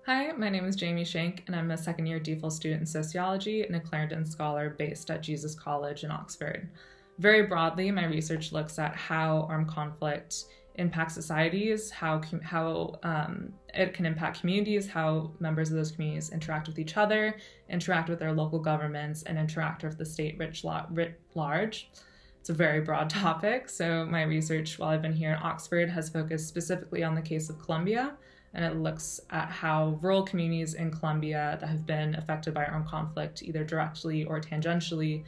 Hi, my name is Jamie Shenk, and I'm a second-year DPhil student in sociology and a Clarendon scholar based at Jesus College in Oxford. Very broadly, my research looks at how armed conflict impacts societies, how it can impact communities, how members of those communities interact with each other, interact with their local governments, and interact with the state writ large. It's a very broad topic, so my research while I've been here in Oxford has focused specifically on the case of Colombia, and it looks at how rural communities in Colombia that have been affected by armed conflict, either directly or tangentially,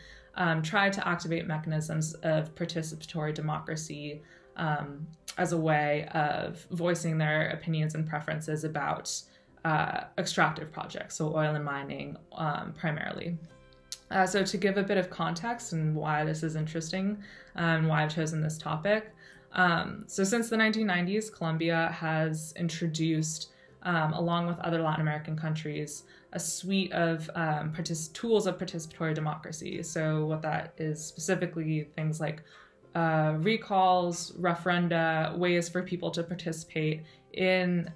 try to activate mechanisms of participatory democracy as a way of voicing their opinions and preferences about extractive projects, so oil and mining primarily. So to give a bit of context and why this is interesting and why I've chosen this topic, so since the 1990s, Colombia has introduced, along with other Latin American countries, a suite of tools of participatory democracy. So what that is specifically things like recalls, referenda, ways for people to participate in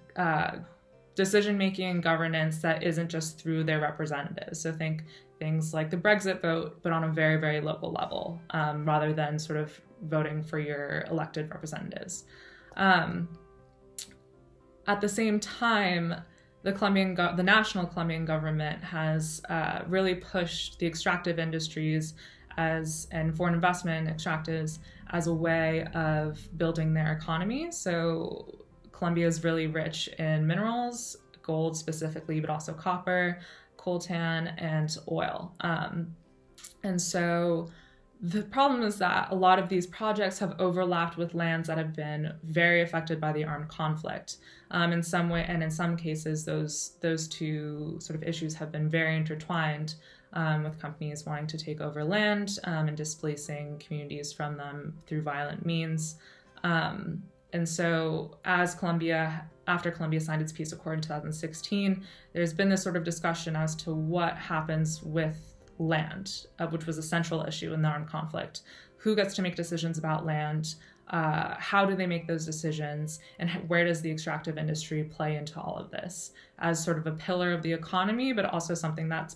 decision-making and governance that isn't just through their representatives. So think things like the Brexit vote, but on a very, very local level, rather than sort of voting for your elected representatives. At the same time, the national Colombian government has really pushed the extractive industries and foreign investment in extractives as a way of building their economy. So Colombia is really rich in minerals, gold specifically, but also copper, coltan, and oil. And so the problem is that a lot of these projects have overlapped with lands that have been very affected by the armed conflict. In some way, and in some cases, those two sort of issues have been very intertwined, with companies wanting to take over land and displacing communities from them through violent means. And so after Colombia signed its peace accord in 2016, there's been this sort of discussion as to what happens with land, which was a central issue in the armed conflict. Who gets to make decisions about land? How do they make those decisions? And where does the extractive industry play into all of this as sort of a pillar of the economy, but also something that's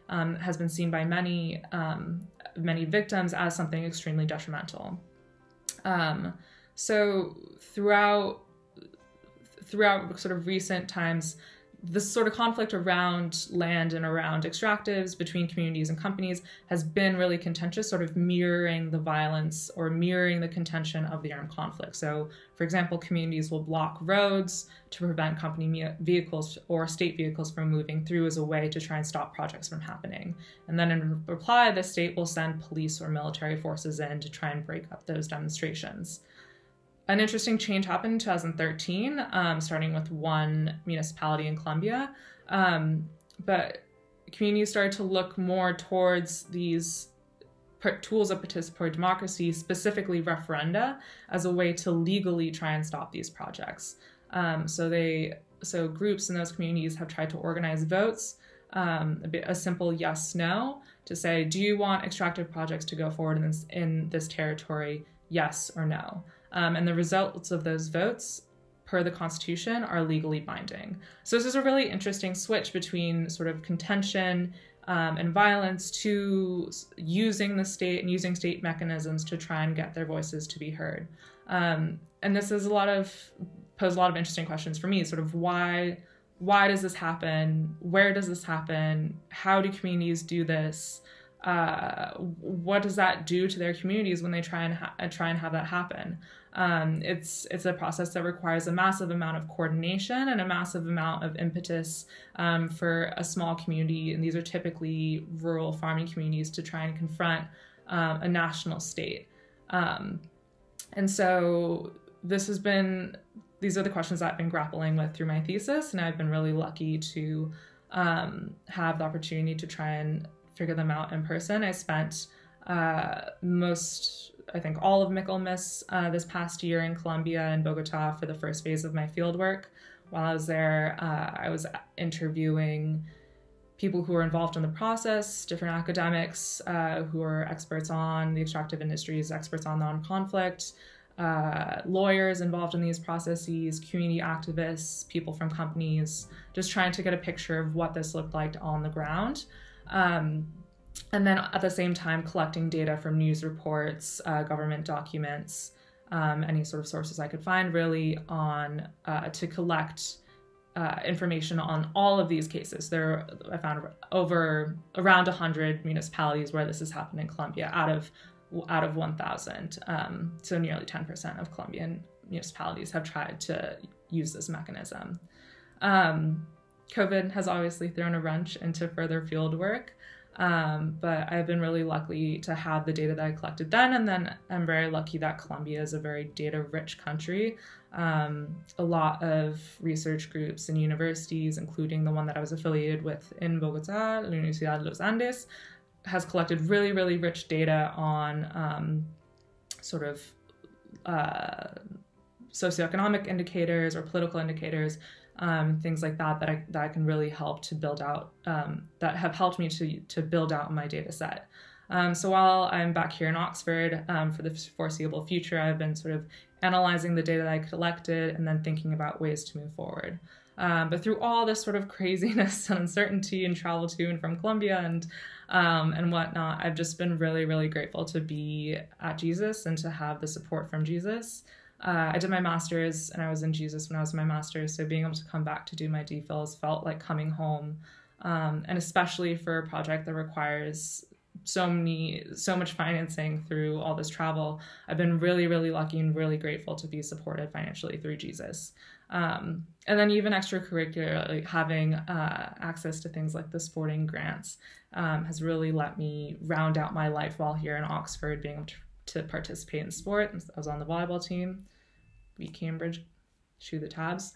has been seen by many victims as something extremely detrimental. So throughout sort of recent times, this sort of conflict around land and around extractives between communities and companies has been really contentious, sort of mirroring the violence or mirroring the contention of the armed conflict. So, for example, communities will block roads to prevent company vehicles or state vehicles from moving through as a way to try and stop projects from happening. And then in reply, the state will send police or military forces in to try and break up those demonstrations. An interesting change happened in 2013, starting with one municipality in Colombia. But communities started to look more towards these tools of participatory democracy, specifically referenda, as a way to legally try and stop these projects. So groups in those communities have tried to organize votes, a simple yes/no, to say, do you want extractive projects to go forward in this territory, yes or no? And the results of those votes, per the Constitution, are legally binding. So this is a really interesting switch between sort of contention and violence to using the state and using state mechanisms to try and get their voices to be heard. And this is pose a lot of interesting questions for me, sort of why does this happen? Where does this happen? How do communities do this? What does that do to their communities when they try and have that happen? It's a process that requires a massive amount of coordination and a massive amount of impetus for a small community, and these are typically rural farming communities, to try and confront a national state. And so these are the questions that I've been grappling with through my thesis, and I've been really lucky to have the opportunity to try and figure them out in person. I spent all of Michaelmas this past year in Colombia and Bogota for the first phase of my fieldwork. While I was there, I was interviewing people who were involved in the process, different academics who are experts on the extractive industries, experts on the armed conflict, lawyers involved in these processes, community activists, people from companies, just trying to get a picture of what this looked like on the ground. And then at the same time, collecting data from news reports, government documents, any sort of sources I could find, really on to collect information on all of these cases. I found around 100 municipalities where this has happened in Colombia out of 1,000. So nearly 10% of Colombian municipalities have tried to use this mechanism. COVID has obviously thrown a wrench into further field work, but I've been really lucky to have the data that I collected then, and then I'm very lucky that Colombia is a very data-rich country. A lot of research groups and universities, including the one that I was affiliated with in Bogota, La Universidad de los Andes, has collected really, really rich data on sort of socioeconomic indicators or political indicators, things like that I can really help to build out, that have helped me to build out my data set. So while I'm back here in Oxford for the foreseeable future, I've been sort of analyzing the data that I collected and then thinking about ways to move forward. But through all this sort of craziness and uncertainty and travel to and from Colombia and whatnot, I've just been really, really grateful to be at Jesus and to have the support from Jesus. I did my master's and I was in Jesus when I was in my master's, so being able to come back to do my DPhils felt like coming home, and especially for a project that requires so much financing through all this travel. I've been really, really lucky and really grateful to be supported financially through Jesus. And then even extracurricular, like having access to things like the sporting grants has really let me round out my life while here in Oxford, being able to participate in sport. I was on the volleyball team, beat Cambridge, shoe the tabs.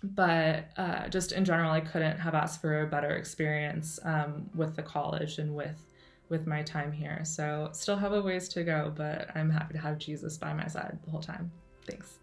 But just in general, I couldn't have asked for a better experience with the college and with my time here. So still have a ways to go, but I'm happy to have Jesus by my side the whole time. Thanks.